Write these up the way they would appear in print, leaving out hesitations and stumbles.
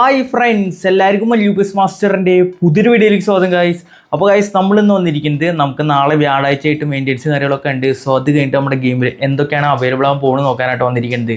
Hi friends, എല്ലാവർക്കും യൂബിസ് മാസ്റ്ററിൻ്റെ പുതിയൊരു വീഡിയോയിലേക്ക് സ്വാഗതം ഗൈസ്. അപ്പോൾ ഗൈസ്, നമ്മളിന്ന് വന്നിരിക്കുന്നത് നമുക്ക് നാളെ വ്യാഴാഴ്ച ആയിട്ട് മെയിൻ്റെനൻസ് കാര്യങ്ങളൊക്കെ ഉണ്ട്. സോ അത് കഴിഞ്ഞിട്ട് നമ്മുടെ ഗെയിമിൽ എന്തൊക്കെയാണ് അവൈലബിൾ ആകാൻ പോകുന്നത് നോക്കാനായിട്ട് വന്നിരിക്കുന്നത്.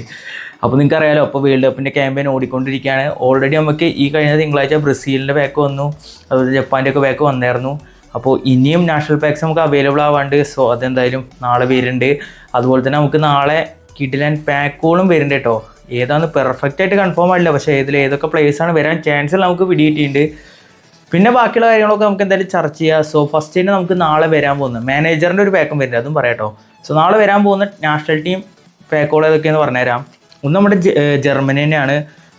അപ്പോൾ നിങ്ങൾക്ക് അറിയാലോ, അപ്പോൾ വേൾഡ് കപ്പിൻ്റെ ക്യാമ്പയിൻ ഓടിക്കൊണ്ടിരിക്കുകയാണ്. ഓൾറെഡി നമുക്ക് ഈ കഴിഞ്ഞ തിങ്കളാഴ്ച ബ്രസീലിൻ്റെ ബാക്ക് വന്നു, അതുപോലെ ജപ്പാൻ്റെ ഒക്കെ ബാക്ക് വന്നായിരുന്നു. അപ്പോൾ ഇനിയും നാഷണൽ പാക്സ് നമുക്ക് അവൈലബിൾ ആവാണ്ട്. സോ അതെന്തായാലും നാളെ വരുന്നുണ്ട്. അതുപോലെ തന്നെ നമുക്ക് നാളെ കിഡിലൻ പാക്കുകളും വരുന്നുണ്ട് കേട്ടോ. ഏതാണെന്ന് പെർഫെക്റ്റ് ആയിട്ട് കൺഫേം ആയില്ല, പക്ഷേ ഏതൊക്കെ പ്ലേസാണ് വരാൻ ചാൻസ് നമുക്ക് പിടികിട്ടിയിട്ടുണ്ട്. പിന്നെ ബാക്കിയുള്ള കാര്യങ്ങളൊക്കെ നമുക്ക് എന്തായാലും ചർച്ച ചെയ്യാം. സോ ഫസ്റ്റ് തന്നെ നമുക്ക് നാളെ വരാൻ പോകുന്നത് മാനേജറിൻ്റെ ഒരു പാക്കും വരുന്നുണ്ട്, അതും പറയാം കേട്ടോ. സോ നാളെ വരാൻ പോകുന്ന നാഷണൽ ടീം പാക്കുകൾ ഏതൊക്കെയെന്ന് പറഞ്ഞുതരാം. ഒന്ന് നമ്മുടെ ജർമ്മനി തന്നെയാണ്.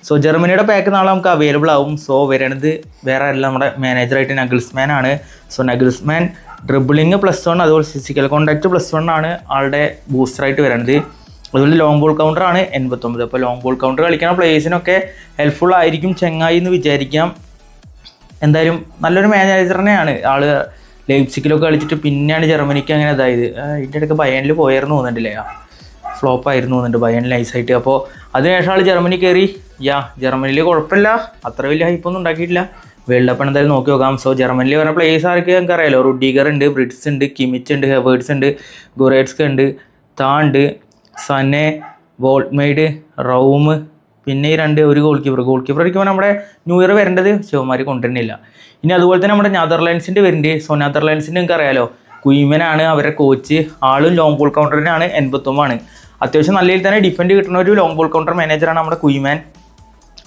സോ ജർമ്മനിയുടെ പാക്ക് നാളെ നമുക്ക് അവൈലബിൾ ആവും. സോ വരണത് വേറെ അല്ല, നമ്മുടെ മാനേജറായിട്ട് നഗിൾസ്മാൻ ആണ്. സോ നഗിൾസ്മാൻ ഡ്രിബിളിങ് +1, അതുപോലെ ഫിസിക്കൽ കോൺടാക്റ്റ് +1 ആണ് ആളുടെ ബൂസ്റ്ററായിട്ട് വരണത്. അതുപോലെ ലോങ് ബോൾ കൗണ്ടറാണ് 89. അപ്പോൾ ലോങ് ബോൾ കൗണ്ടർ കളിക്കുന്ന പ്ലേയേഴ്സിനൊക്കെ ഹെൽപ്ഫുൾ ആയിരിക്കും ചെങ്ങായി എന്ന് വിചാരിക്കാം. എന്തായാലും നല്ലൊരു മാനേജർ തന്നെയാണ് ആള്. ലൈപ്സിക്കിലൊക്കെ കളിച്ചിട്ട് പിന്നെയാണ് ജർമ്മനിക്ക് അങ്ങനെ അതായത് ഇതിൻ്റെ ഇടയ്ക്ക് ബയണിൽ പോയായിരുന്നു തോന്നുന്നുണ്ടല്ലേ, ഫ്ലോപ്പ് ആയിരുന്നു തോന്നുന്നുണ്ട് ബയണിൽ നൈസായിട്ട്. അപ്പോൾ അതിനുശേഷം ആൾ ജർമ്മനി കയറി. ജർമ്മനിയിൽ കുഴപ്പമില്ല, അത്ര വലിയ ഹൈപ്പൊന്നും ഉണ്ടാക്കിയിട്ടില്ല. വേൾഡ് കപ്പ് എന്തായാലും നോക്കി നോക്കാം. സോ ജർമ്മനിയിൽ പറഞ്ഞ പ്ലേയേഴ്സ് ആർക്ക് നമുക്ക് അറിയാലോ. റുഡിഗർ ഉണ്ട്, ബ്രിഡ്സ് ഉണ്ട്, കിമിച്ച് ഉണ്ട്, ഹെവേർട്സ് ഉണ്ട്, ഗൊറേറ്റ്സ്ക ഉണ്ട്, താ ഉണ്ട്, സനെ, വോൾട്ട്മെയ്ഡ്, റൗം, പിന്നെ ഈ ഒരു ഗോൾ കീപ്പർ അടിക്കുമ്പോൾ നമ്മുടെ ന്യൂ ഇയർ വരേണ്ടത് ശിവമാർ കൊണ്ടുവരുന്നില്ല. ഇനി അതുപോലെ തന്നെ നമ്മുടെ നെതർലാൻഡ്സിൻ്റെ വരുന്നുണ്ട്. സോ നെതർലാൻഡ്സിൻ്റെ നിങ്ങൾക്ക് അറിയാലോ, കുയിമനാണ് അവരുടെ കോച്ച്. ആളും ലോങ് ബോൾ കൗണ്ടറിനാണ് 89. അത്യാവശ്യം നല്ല രീതിയിൽ തന്നെ ഡിഫൻഡ് കിട്ടുന്ന ഒരു ലോങ് ബോൾ കൗണ്ടർ മാനേജറാണ് നമ്മുടെ കുയിമാൻ.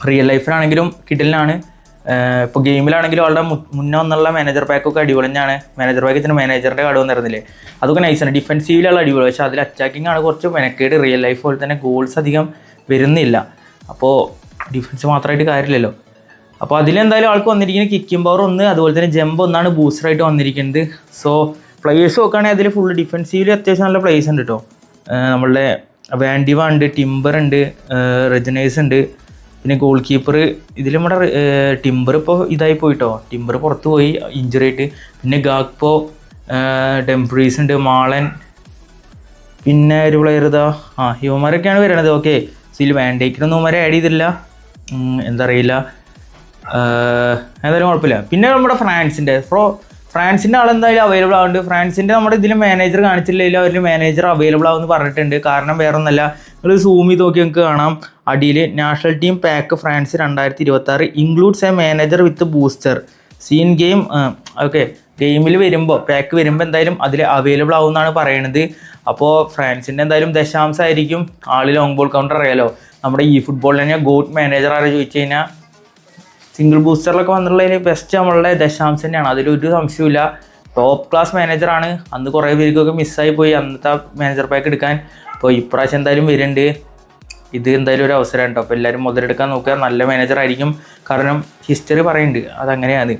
റിയൽ ലൈഫിലാണെങ്കിലും കിഡലിനാണ്. ഇപ്പോൾ ഗെയിമിലാണെങ്കിലും ആളുടെ മുന്നേ വന്നുള്ള മാനേജർ പാക്കൊക്കെ അടിപൊളി തന്നെയാണ്. മാനേജർ പാക്കിന് മാനേജറിൻ്റെ കാർഡ് വന്നിരുന്നില്ലേ, അതൊക്കെ നൈസാണ്. ഡിഫൻസീവിലുള്ള അടിപൊളി, പക്ഷേ അതിൽ അറ്റാക്കിംഗ് ആണ് കുറച്ച് മെനക്കേട്. റിയൽ ലൈഫ് പോലെ തന്നെ ഗോൾസ് അധികം വരുന്നില്ല. അപ്പോൾ ഡിഫൻസ് മാത്രമായിട്ട് കാര്യമില്ലല്ലോ. അപ്പോൾ അതിലെന്തായാലും ആൾക്ക് വന്നിരിക്കുന്നത് കിക്കിംഗ് പവർ 1, അതുപോലെ തന്നെ ജമ്പ് 1 ബൂസ്റ്ററായിട്ട് വന്നിരിക്കുന്നത്. സോ പ്ലേയേഴ്സ് നോക്കുകയാണെങ്കിൽ അതിൽ ഫുൾ ഡിഫൻസീവിൽ അത്യാവശ്യം നല്ല പ്ലേയേഴ്സ് ഉണ്ട് കേട്ടോ. നമ്മളുടെ വാൻഡിവ ഉണ്ട്, ടിംബർ ഉണ്ട്, റെജനേഴ്സ് ഉണ്ട്, പിന്നെ ഗോൾ കീപ്പർ ഇതിൽ നമ്മുടെ ടിംബർ ഇപ്പോൾ ഇതായി പോയിട്ടോ. ടിംബർ പുറത്ത് പോയി ഇഞ്ചുറി ആയിട്ട്. പിന്നെ ഗാക്പോ, ഡെംഫ്രീസ് ഉണ്ട്, മാളൻ, പിന്നെ ഒരു പ്ലെയർ ഇവന്മാരൊക്കെയാണ് വരണത്. ഓക്കെ, ഇതിൽ വാൻഡേക്കിനൊന്നും ഇവന്മാരെ ആഡ് ചെയ്തില്ല, എന്താ അറിയില്ല, എന്തായാലും കുഴപ്പമില്ല. പിന്നെ നമ്മുടെ ഫ്രാൻസിൻ്റെ ആളെന്തായാലും അവൈലബിൾ ആവുന്നുണ്ട്. ഫ്രാൻസിൻ്റെ നമ്മുടെ ഇതിൽ മാനേജർ കാണിച്ചില്ലെങ്കിൽ അവരിൽ മാനേജർ അവൈലബിൾ ആവുമെന്ന് പറഞ്ഞിട്ടുണ്ട്. കാരണം വേറെ ഒന്നല്ല, നിങ്ങൾ സൂം ചെയ്ത് നോക്കി നിങ്ങൾക്ക് കാണാം അടിയിൽ national team pack France 2026 includes a manager with booster scene game. Okay, ഗെയിമിൽ വരുമ്പോൾ പാക്ക് വരുമ്പോൾ എന്തായാലും അതിൽ അവൈലബിൾ ആവുമെന്നാണ് പറയണത്. അപ്പോൾ ഫ്രാൻസിൻ്റെ എന്തായാലും ദശാംശമായിരിക്കും. ആൾ ലോങ് ബോൾ കൗണ്ടർ അറിയാലോ. നമ്മുടെ ഈ ഫുട്ബോളിൽ തന്നെ ഗോട്ട് മാനേജർ ആരെ ചോദിച്ചു കഴിഞ്ഞാൽ സിംഗിൾ ബൂസ്റ്ററിലൊക്കെ വന്നിട്ടുള്ളതിന് ബെസ്റ്റ് നമ്മളുടെ ദശാംശം തന്നെയാണ്, അതിലൊരു സംശയമില്ല. ടോപ്പ് ക്ലാസ് മാനേജറാണ്. അന്ന് കുറേ പേർക്കൊക്കെ മിസ്സായി പോയി അന്നത്തെ മാനേജർ പാക്ക് എടുക്കാൻ. അപ്പോൾ ഇപ്രാവശ്യം എന്തായാലും വരുന്നുണ്ട്. ഇത് എന്തായാലും ഒരു അവസരമാണ് കേട്ടോ. അപ്പോൾ എല്ലാവരും മുതലെടുക്കാൻ നോക്കുക, നല്ല മാനേജർ ആയിരിക്കും. കാരണം ഹിസ്റ്ററി പറയുന്നുണ്ട്, അതങ്ങനെയാണ്.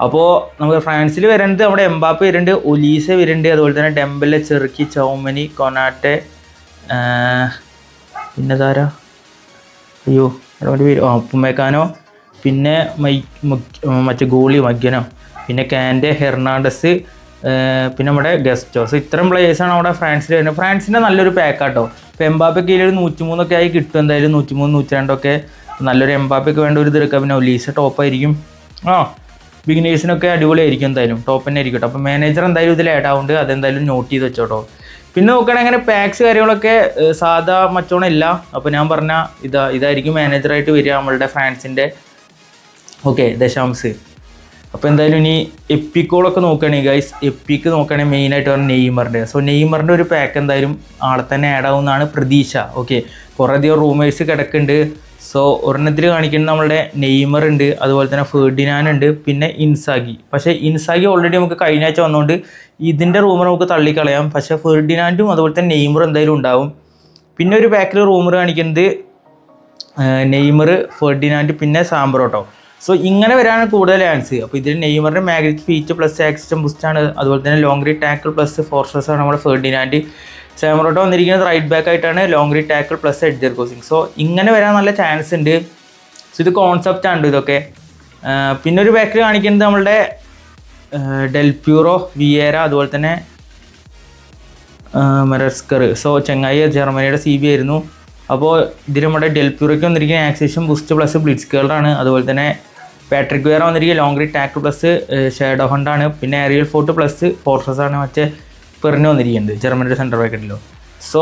അപ്പോൾ നമുക്ക് ഫ്രാൻസിൽ വരുന്നത് നമ്മുടെ എംബാപ്പെ വരുന്നുണ്ട്, ഒലീസ വരുന്നുണ്ട്, അതുപോലെ തന്നെ ഡെംബലെ, ചെറുക്കി, ചൗമനി, കൊനാട്ടെ, പിന്നെ താരാ പുമേക്കാനോ, പിന്നെ മറ്റേ ഗോളി മഗ്യനോ, പിന്നെ കാൻഡെ, ഹെർണാണ്ടസ്, പിന്നെ നമ്മുടെ ഗസ്റ്റോസ്. ഇത്തരം പ്ലേയേഴ്സാണ് നമ്മുടെ ഫ്രാൻസിൽ വരുന്നത്. ഫ്രാൻസിൻ്റെ നല്ലൊരു പാക്കാട്ടോ. ഇപ്പോൾ എംബാപ്പയ്ക്ക് ഇതിലൊരു 103 ആയി കിട്ടും എന്തായാലും. 103, 102 നല്ലൊരു എംബാപ്പയ്ക്ക് വേണ്ട ഒരു ഇതെടുക്കാം. പിന്നെ ഒലീസ ടോപ്പായിരിക്കും. ബിഗിനേഴ്സിനൊക്കെ അടിപൊളിയായിരിക്കും, എന്തായാലും ടോപ്പ് തന്നെ ആയിരിക്കും കേട്ടോ. അപ്പോൾ മാനേജർ എന്തായാലും ഇതിൽ ആഡ് ആവുന്നുണ്ട്, അതെന്തായാലും നോട്ട് ചെയ്ത് വെച്ചോട്ടോ. പിന്നെ നോക്കുകയാണെങ്കിൽ അങ്ങനെ പാക്സ് കാര്യങ്ങളൊക്കെ സാധാ മറ്റോണില്ല. അപ്പോൾ ഞാൻ പറഞ്ഞ ഇതായിരിക്കും മാനേജറായിട്ട് വരിക നമ്മളുടെ ഫ്രാൻസിൻ്റെ. ഓക്കെ, ദശാംശ്. അപ്പോൾ എന്തായാലും ഇനി എപ്പിക്കോളൊക്കെ നോക്കുകയാണെങ്കിൽ ഗൈസ്, എപ്പിക്ക് നോക്കുകയാണെങ്കിൽ മെയിനായിട്ട് പറഞ്ഞാൽ നെയ്മറിൻ്റെ. സോ നെയ്മറിൻ്റെ ഒരു പാക്ക് എന്തായാലും ആളെ തന്നെ ആഡ് ആവുമെന്നാണ് പ്രതീക്ഷ. ഓക്കെ, കുറേ അധികം റൂമേഴ്സ് കിടക്കുന്നുണ്ട്. സോ ഒരെണ്ണത്തിൽ കാണിക്കുന്നത് നമ്മളുടെ നെയ്മർ ഉണ്ട്, അതുപോലെ തന്നെ ഫെർഡിനാൻഡ് ഉണ്ട്, പിന്നെ ഇൻസാഗി. പക്ഷേ ഇൻസാഗി ഓൾറെഡി നമുക്ക് കഴിഞ്ഞ ആഴ്ച വന്നുകൊണ്ട് ഇതിൻ്റെ റൂമർ നമുക്ക് തള്ളിക്കളയാം. പക്ഷേ ഫെർഡിനാൻഡും അതുപോലെ തന്നെ നെയ്മറും എന്തായാലും ഉണ്ടാവും. പിന്നെ ഒരു പാക്കിൽ റൂമർ കാണിക്കുന്നത് നെയ്മർ, ഫെർഡിനാൻഡ്, പിന്നെ സാംബ്രോട്ടോ. സോ ഇങ്ങനെ വരാനാണ് കൂടുതൽ ചാൻസ്. അപ്പോൾ ഇതിൽ നെയ്മറിൻ്റെ മാഗ്നറ്റിക് ഫീറ്റ് പ്ലസ് ആക്സിസ്റ്റം ബൂസ്റ്റാണ്, അതുപോലെ തന്നെ long reach tackle plus fortress ആണ് നമ്മുടെ ഫെർഡിനാൻഡ്. സാംബ്രോട്ടോ വന്നിരിക്കുന്നത് റൈറ്റ് ബാക്ക് ആയിട്ടാണ്, long reach tackle plus edged crossing. So ഇങ്ങനെ വരാൻ നല്ല ചാൻസ് ഉണ്ട്. സോ ഇത് കോൺസെപ്റ്റാണ് ഇതൊക്കെ. പിന്നെ ഒരു ബാക്കിൽ കാണിക്കുന്നത് നമ്മളുടെ ഡെൽപ്യൂറോ, വിയേര, അതുപോലെ തന്നെ മെറസ്കർ. സോ ചെങ്ങായി ജർമ്മനിയുടെ CB ആയിരുന്നു. അപ്പോൾ ഇതിൽ നമ്മുടെ ഡെൽപ്യൂറയ്ക്ക് വന്നിരിക്കുന്ന ആക്സേഷൻ ബൂസ്റ്റ് പ്ലസ് ബ്ലിറ്റ്സ് കേളറാണ്. അതുപോലെ തന്നെ പാട്രിക് വെയർ വന്നിരിക്കുക long range tackle plus shadow ഹണ്ടാണ്. പിന്നെ ഏരിയൽ ഫോർട്ട് പ്ലസ് ഫോർട്രസ് ആണ് മറ്റേ പെറിന് വന്നിരിക്കുന്നത് ജർമ്മനിയുടെ സെൻട്രൽ ബാക്കറ്റിലോ. സോ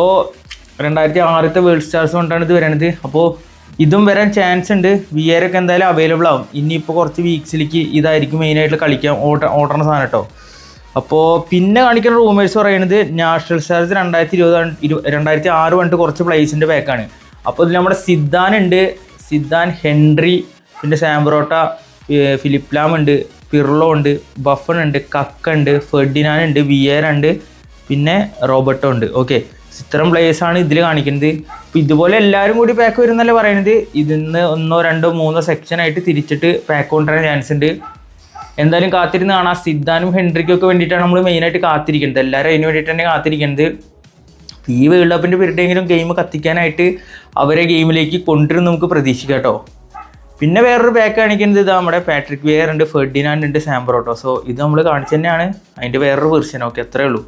2006 വേൾഡ് സ്റ്റാർസ് കൊണ്ടാണ് ഇത് വരണത്. അപ്പോൾ ഇതും വരാൻ ചാൻസ് ഉണ്ട്. വിയറൊക്കെ എന്തായാലും അവൈലബിൾ ആവും. ഇനിയിപ്പോൾ കുറച്ച് വീക്സിലേക്ക് ഇതായിരിക്കും മെയിനായിട്ട് കളിക്കാൻ ഓടുന്ന സാധനം കേട്ടോ. അപ്പോൾ പിന്നെ കാണിക്കുന്ന റൂമേഴ്സ് പറയുന്നത് നാഷണൽ സ്റ്റാർസ് 2006 പറഞ്ഞിട്ട് കുറച്ച് പ്ലേസിൻ്റെ ബാക്കാണ്. അപ്പോൾ ഇതിൽ നമ്മുടെ സിദ്ധാൻ ഹെൻറി, പിന്നെ സാംബ്രോട്ട, ഫിലിപ്പ് ലാം ഉണ്ട്, പിർലോ ഉണ്ട്, ബഫൺ ഉണ്ട്, കക്ക ഉണ്ട്, ഫെർഡിനാൻ ഉണ്ട്, വിയേര ഉണ്ട്, പിന്നെ റോബർട്ടോ ഉണ്ട്. ഓക്കെ, ഇത്തരം പ്ലേയേഴ്സാണ് ഇതിൽ കാണിക്കുന്നത്. അപ്പോൾ ഇതുപോലെ എല്ലാവരും കൂടി പാക്ക് വരുന്നല്ലേ പറയുന്നത്. ഇതിന്ന് 1, 2, 3 സെക്ഷനായിട്ട് തിരിച്ചിട്ട് പാക്ക് കൊണ്ടുവരാൻ ചാൻസ് ഉണ്ട്. എന്തായാലും കാത്തിരുന്ന് കാണാം. സിദ്ധാനും ഹെൻറിക്കൊക്കെ വേണ്ടിയിട്ടാണ് നമ്മൾ മെയിനായിട്ട് കാത്തിരിക്കുന്നത്. എല്ലാവരും അതിന് വേണ്ടിയിട്ട് തന്നെ കാത്തിരിക്കുന്നത്. ഈ വേൾഡ് കപ്പിൻ്റെ പീരീഡെങ്കിലും ഗെയിം കത്തിക്കാനായിട്ട് അവരെ ഗെയിമിലേക്ക് കൊണ്ടുവരും നമുക്ക് പ്രതീക്ഷിക്കാം കേട്ടോ. പിന്നെ വേറൊരു ബാക്ക് കാണിക്കുന്നത് ഇത് നമ്മുടെ പാട്രിക് വെയർ ഉണ്ട്, ഫെർഡിനാൻഡ് ഉണ്ട്, സാംബ്രോട്ടോ. സോ ഇത് നമ്മൾ കാണിച്ചു തന്നെയാണ്, അതിൻ്റെ വേറൊരു വെർഷൻ. ഓക്കെ, അത്രേ ഉള്ളൂ.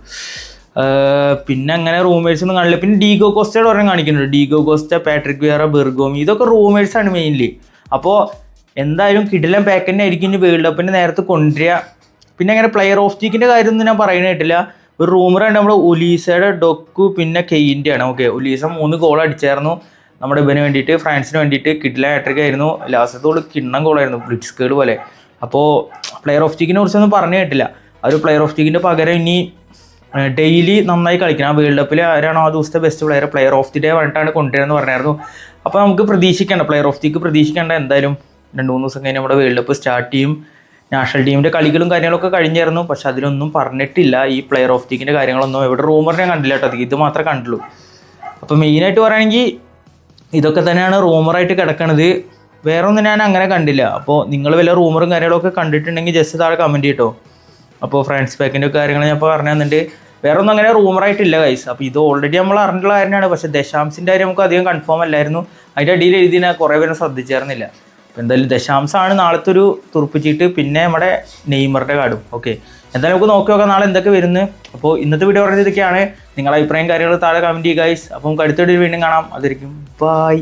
പിന്നെ അങ്ങനെ റൂമേഴ്സ് ഒന്നും കാണില്ല. പിന്നെ ഡീഗോ കോസ്റ്റയുടെ ഒരെണ്ണം കാണിക്കുന്നുണ്ട്. ഡീഗോ കോസ്റ്റ, പാട്രിക് വെയറ, ബെർഗോമി, ഇതൊക്കെ റൂമേഴ്സാണ് മെയിൻലി. അപ്പോൾ എന്തായാലും കിടിലൻ പാക്ക് തന്നെ ആയിരിക്കും ഇനി വേൾഡ് കപ്പിൻ്റെ നേരത്ത് കൊണ്ടുവരിക. പിന്നെ അങ്ങനെ പ്ലെയർ ഓഫ് ദീക്കിൻ്റെ കാര്യമൊന്നും ഞാൻ പറയുന്നത് കേട്ടില്ല. ഒരു റൂമറുണ്ട് നമ്മുടെ ഒലീസയുടെ, ഡൊക്കു, പിന്നെ കെയിൻ്റെ ആണ്. ഓക്കെ, ഒലീസ 3 ഗോൾ അടിച്ചായിരുന്നു നമ്മുടെ ഇവന് വേണ്ടിയിട്ട്, ഫ്രാൻസിന് വേണ്ടിയിട്ട്. കിടിലൻ ഹാട്രിക് ആയിരുന്നു. ലാസ്റ്റത്തോട് കിണ്ണം ഗോളായിരുന്നു, ബ്ലിറ്റ്സ് കേൾ പോലെ. അപ്പോൾ പ്ലെയർ ഓഫ് ദീക്കിനെ കുറിച്ചൊന്നും പറഞ്ഞു കേട്ടില്ല. ആ ഒരു പ്ലെയർ ഓഫ് ദീക്കിൻ്റെ പകരം ഇനി ഡെയിലി നന്നായി കളിക്കണം. ആ വേൾഡ് കപ്പിൽ ആരാണോ ആ ദിവസത്തെ best player of the day പറഞ്ഞിട്ടാണ് കൊണ്ടുവരുന്നത് പറഞ്ഞായിരുന്നു. അപ്പോൾ നമുക്ക് പ്രതീക്ഷിക്കേണ്ട, പ്ലെയർ ഓഫ് ദിക്ക് പ്രതീക്ഷിക്കേണ്ട. എന്തായാലും 2-3 ദിവസം കഴിഞ്ഞ് നമ്മുടെ വേൾഡ് കപ്പ് സ്റ്റാർട്ട് ചെയ്യും. നാഷണൽ ടീമിൻ്റെ കളികളും കാര്യങ്ങളൊക്കെ കഴിഞ്ഞായിരുന്നു. പക്ഷെ അതിലൊന്നും പറഞ്ഞിട്ടില്ല ഈ പ്ലെയർ ഓഫ് ദിക്കിൻ്റെ കാര്യങ്ങളൊന്നും. എവിടെ റൂമറിനെ കണ്ടില്ല കേട്ടോ, ഇത് മാത്രമേ കണ്ടുള്ളൂ. അപ്പോൾ മെയിനായിട്ട് പറയുകയാണെങ്കിൽ ഇതൊക്കെ തന്നെയാണ് റൂമറായിട്ട് കിടക്കണത്. വേറെ ഒന്നും ഞാൻ അങ്ങനെ കണ്ടില്ല. അപ്പോൾ നിങ്ങൾ വല്ല റൂമറും കാര്യങ്ങളൊക്കെ കണ്ടിട്ടുണ്ടെങ്കിൽ ജസ്റ്റ് താഴെ കമൻറ്റ് ചെയ്യട്ടോ. അപ്പോൾ ഫ്രാൻസ് പാക്കിൻ്റെ കാര്യങ്ങൾ ഞാൻ ഇപ്പോൾ പറഞ്ഞു തന്നിട്ട് വേറെ ഒന്നും അങ്ങനെ റൂമറായിട്ടില്ല ഗൈസ്. അപ്പോൾ ഇത് ഓൾറെഡി നമ്മൾ അറിഞ്ഞിട്ടുള്ള കാര്യമാണ്. പക്ഷേ ദശാംശിൻ്റെ കാര്യം നമുക്ക് അധികം കൺഫേം അല്ലായിരുന്നു. അതിൻ്റെ അടിയിൽ എഴുതിയാൽ കുറേ പേരും ശ്രദ്ധിച്ചായിരുന്നില്ല. അപ്പോൾ എന്തായാലും ദശാംശമാണ് നാളത്തെ ഒരു തുറപ്പിച്ചിട്ട്, പിന്നെ നമ്മുടെ നെയ്മറുടെ കാർഡും. ഓക്കെ, എന്തായാലും നമുക്ക് നോക്കി നോക്കാം നാളെ എന്തൊക്കെ വരുന്നത്. അപ്പോൾ ഇന്നത്തെ വീഡിയോ പറഞ്ഞത് ഇതൊക്കെയാണ്. നിങ്ങളുടെ അഭിപ്രായം കാര്യങ്ങൾ താഴെ കമൻറ്റ് ചെയ്യുക ഗൈസ്. അപ്പോൾ നമുക്ക് അടുത്ത വീഡിയോ വീണ്ടും കാണാം. അതായിരിക്കും ബൈ.